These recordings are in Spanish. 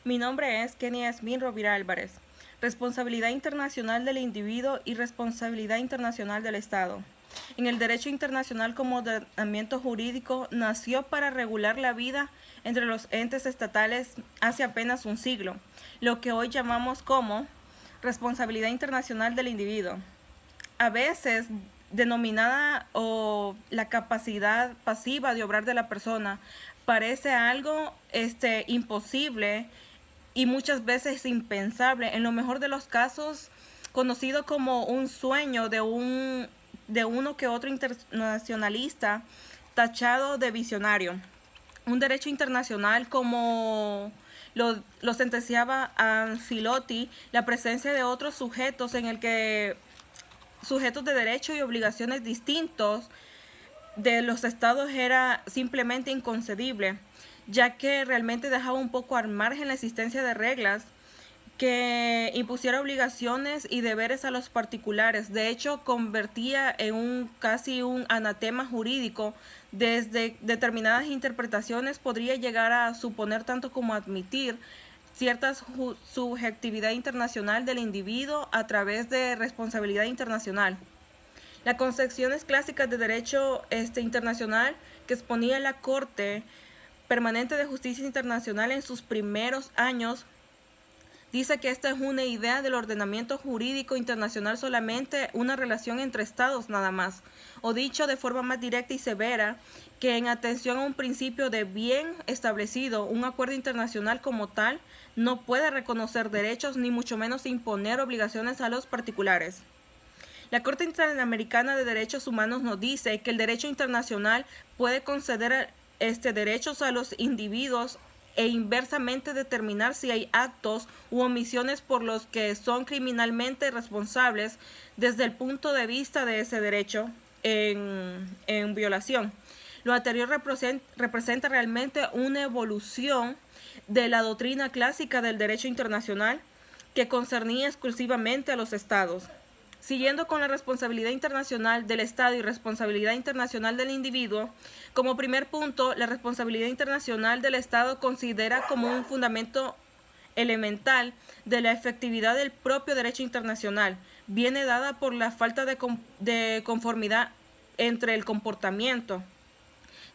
Mi nombre es Kenia Yasmín Rovira Álvarez. Responsabilidad internacional del individuo y responsabilidad internacional del Estado. En el derecho internacional como ordenamiento jurídico nació para regular la vida entre los entes estatales hace apenas un siglo, lo que hoy llamamos como responsabilidad internacional del individuo. A veces denominada o la capacidad pasiva de obrar de la persona, parece algo imposible y muchas veces impensable, en lo mejor de los casos conocido como un sueño de uno que otro internacionalista tachado de visionario. Un derecho internacional como lo sentenciaba Ancelotti, la presencia de otros sujetos en el que sujetos de derechos y obligaciones distintos de los estados era simplemente inconcebible, ya que realmente dejaba un poco al margen la existencia de reglas que impusiera obligaciones y deberes a los particulares. De hecho, convertía en casi un anatema jurídico. Desde determinadas interpretaciones podría llegar a suponer tanto como admitir cierta subjetividad internacional del individuo a través de responsabilidad internacional. Las concepciones clásicas de derecho internacional que exponía la Corte Permanente de Justicia Internacional en sus primeros años dice que esta es una idea del ordenamiento jurídico internacional, solamente una relación entre estados nada más, o dicho de forma más directa y severa, que en atención a un principio de bien establecido, un acuerdo internacional como tal no puede reconocer derechos ni mucho menos imponer obligaciones a los particulares. La Corte Interamericana de Derechos Humanos nos dice que el derecho internacional puede conceder derechos a los individuos e inversamente determinar si hay actos u omisiones por los que son criminalmente responsables desde el punto de vista de ese derecho en violación. Lo anterior representa realmente una evolución de la doctrina clásica del derecho internacional que concernía exclusivamente a los estados. Siguiendo con la responsabilidad internacional del Estado y responsabilidad internacional del individuo, como primer punto, la responsabilidad internacional del Estado considera como un fundamento elemental de la efectividad del propio derecho internacional. Viene dada por la falta de conformidad entre el comportamiento,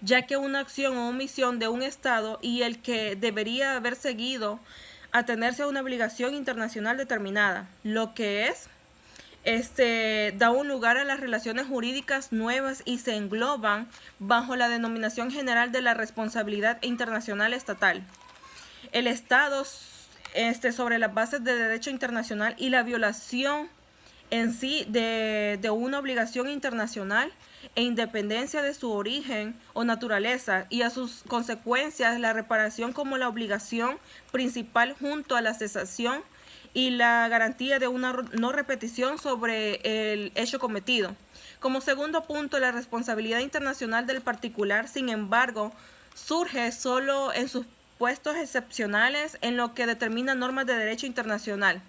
ya que una acción o omisión de un Estado y el que debería haber seguido atenerse a una obligación internacional determinada, lo que es da un lugar a las relaciones jurídicas nuevas y se engloban bajo la denominación general de la responsabilidad internacional estatal. El Estado, sobre las bases de derecho internacional y la violación en sí de una obligación internacional e independencia de su origen o naturaleza y a sus consecuencias, la reparación como la obligación principal junto a la cesación y la garantía de una no repetición sobre el hecho cometido. Como segundo punto, la responsabilidad internacional del particular, sin embargo, surge solo en supuestos excepcionales en lo que determina normas de derecho internacional,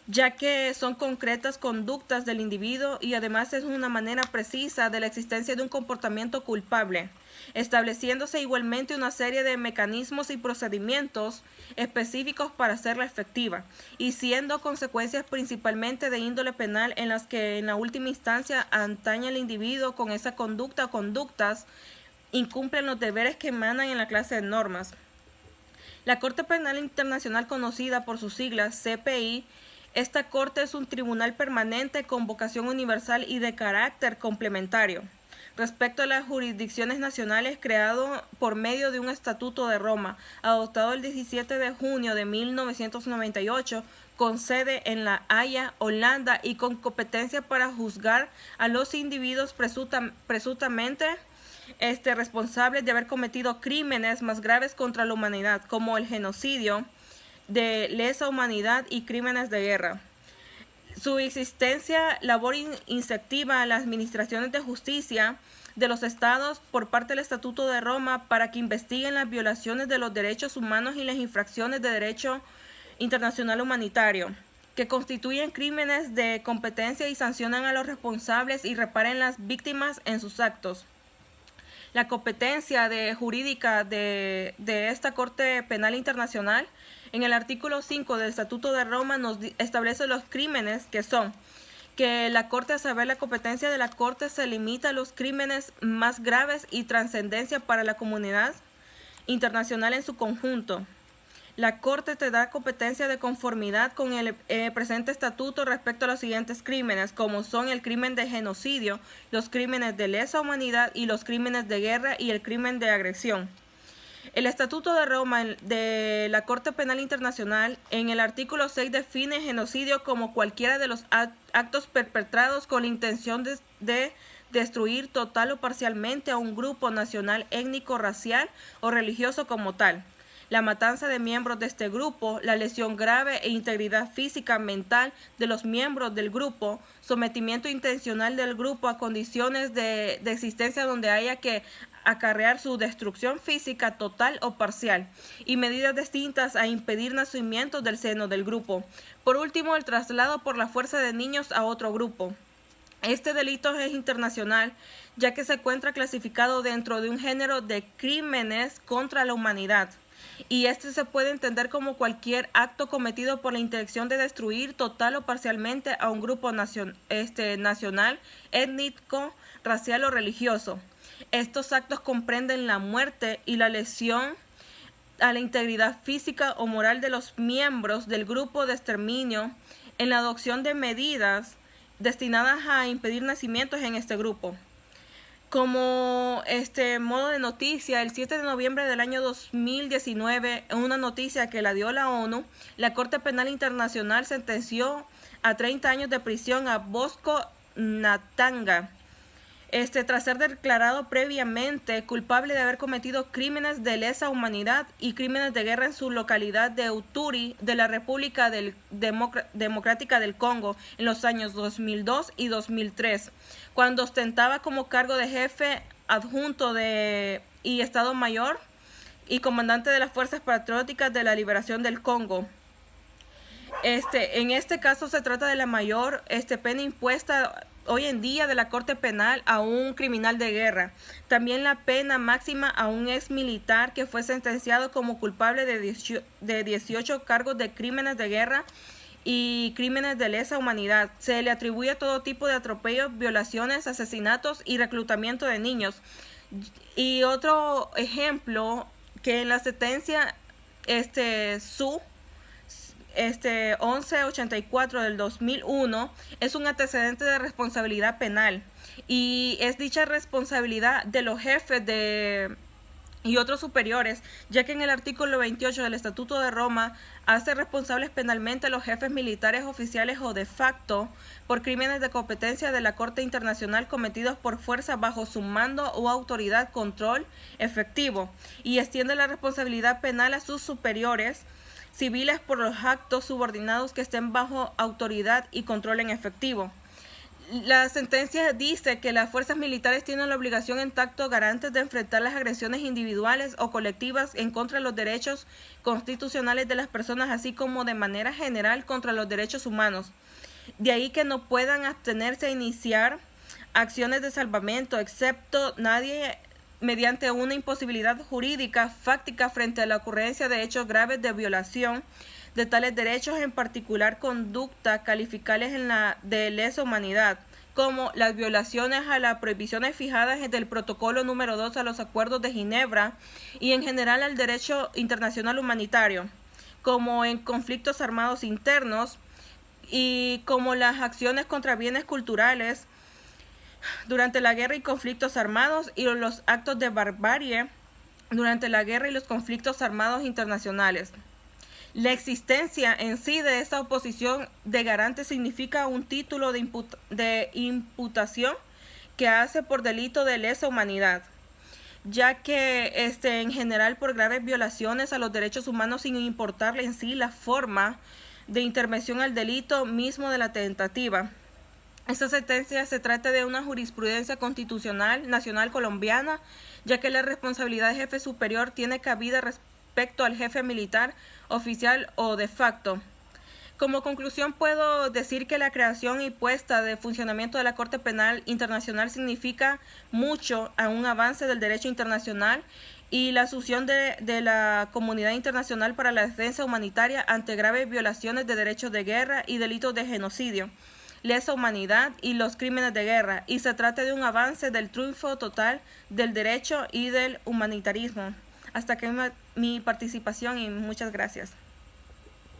ya que son concretas conductas del individuo y además es una manera precisa de la existencia de un comportamiento culpable, estableciéndose igualmente una serie de mecanismos y procedimientos específicos para hacerla efectiva, y siendo consecuencias principalmente de índole penal en las que en la última instancia atañe el individuo con esa conducta o conductas incumplen los deberes que emanan en la clase de normas. La Corte Penal Internacional, conocida por sus siglas CPI, esta Corte es un tribunal permanente con vocación universal y de carácter complementario respecto a las jurisdicciones nacionales, creado por medio de un Estatuto de Roma, adoptado el 17 de junio de 1998, con sede en La Haya, Holanda, y con competencia para juzgar a los individuos presuntamente responsables de haber cometido crímenes más graves contra la humanidad, como el genocidio, de lesa humanidad y crímenes de guerra. Su existencia, labor incentiva a las administraciones de justicia de los estados por parte del Estatuto de Roma para que investiguen las violaciones de los derechos humanos y las infracciones de derecho internacional humanitario, que constituyen crímenes de competencia y sancionan a los responsables y reparen las víctimas en sus actos. la competencia jurídica de esta Corte Penal Internacional, en el artículo 5 del Estatuto de Roma nos establece los crímenes que son que la Corte, a saber, la competencia de la Corte se limita a los crímenes más graves y trascendencia para la comunidad internacional en su conjunto. La Corte te da competencia de conformidad con el presente estatuto respecto a los siguientes crímenes, como son el crimen de genocidio, los crímenes de lesa humanidad y los crímenes de guerra y el crimen de agresión. El Estatuto de Roma de la Corte Penal Internacional, en el artículo 6, define genocidio como cualquiera de los actos perpetrados con la intención de destruir total o parcialmente a un grupo nacional, étnico, racial o religioso como tal. La matanza de miembros de este grupo, la lesión grave e integridad física, mental de los miembros del grupo, sometimiento intencional del grupo a condiciones de existencia donde haya que acarrear su destrucción física total o parcial, y medidas distintas a impedir nacimientos del seno del grupo. Por último, el traslado por la fuerza de niños a otro grupo. Este delito es internacional, ya que se encuentra clasificado dentro de un género de crímenes contra la humanidad. Y este se puede entender como cualquier acto cometido por la intención de destruir total o parcialmente a un grupo nacional, étnico, racial o religioso. Estos actos comprenden la muerte y la lesión a la integridad física o moral de los miembros del grupo de exterminio en la adopción de medidas destinadas a impedir nacimientos en este grupo. Como modo de noticia, el 7 de noviembre del año 2019, en una noticia que la dio la ONU, la Corte Penal Internacional sentenció a 30 años de prisión a Bosco Ntaganda, tras ser declarado previamente culpable de haber cometido crímenes de lesa humanidad y crímenes de guerra en su localidad de Uturi de la República Democrática del Congo en los años 2002 y 2003, cuando ostentaba como cargo de jefe adjunto y Estado Mayor y comandante de las Fuerzas Patrióticas de la Liberación del Congo. En este caso se trata de la mayor pena impuesta hoy en día de la Corte Penal a un criminal de guerra. También la pena máxima a un ex militar que fue sentenciado como culpable de 18 cargos de crímenes de guerra y crímenes de lesa humanidad. Se le atribuye todo tipo de atropellos, violaciones, asesinatos y reclutamiento de niños. Y otro ejemplo, que en la sentencia SU 1184 del 2001 es un antecedente de responsabilidad penal, y es dicha responsabilidad de los jefes y otros superiores, ya que en el artículo 28 del Estatuto de Roma hace responsables penalmente a los jefes militares oficiales o de facto por crímenes de competencia de la Corte Internacional cometidos por fuerza bajo su mando o autoridad control efectivo, y extiende la responsabilidad penal a sus superiores civiles por los actos subordinados que estén bajo autoridad y control en efectivo. La sentencia dice que las fuerzas militares tienen la obligación en tanto garantes de enfrentar las agresiones individuales o colectivas en contra de los derechos constitucionales de las personas, así como de manera general contra los derechos humanos. De ahí que no puedan abstenerse a iniciar acciones de salvamento, excepto nadie mediante una imposibilidad jurídica fáctica frente a la ocurrencia de hechos graves de violación de tales derechos, en particular conducta calificables de lesa humanidad, como las violaciones a las prohibiciones fijadas desde el protocolo número 2 a los acuerdos de Ginebra y en general al derecho internacional humanitario, como en conflictos armados internos y como las acciones contra bienes culturales durante la guerra y conflictos armados y los actos de barbarie durante la guerra y los conflictos armados internacionales. La existencia en sí de esta oposición de garante significa un título de imputación que hace por delito de lesa humanidad, ya que en general por graves violaciones a los derechos humanos sin importarle en sí la forma de intervención al delito mismo de la tentativa. Esta sentencia se trata de una jurisprudencia constitucional nacional colombiana, ya que la responsabilidad de jefe superior tiene cabida respecto al jefe militar, oficial o de facto. Como conclusión puedo decir que la creación y puesta de funcionamiento de la Corte Penal Internacional significa mucho a un avance del derecho internacional y la asunción de la comunidad internacional para la defensa humanitaria ante graves violaciones de derechos de guerra y delitos de genocidio, lesa humanidad y los crímenes de guerra, y se trata de un avance del triunfo total del derecho y del humanitarismo. Hasta aquí mi participación y muchas gracias.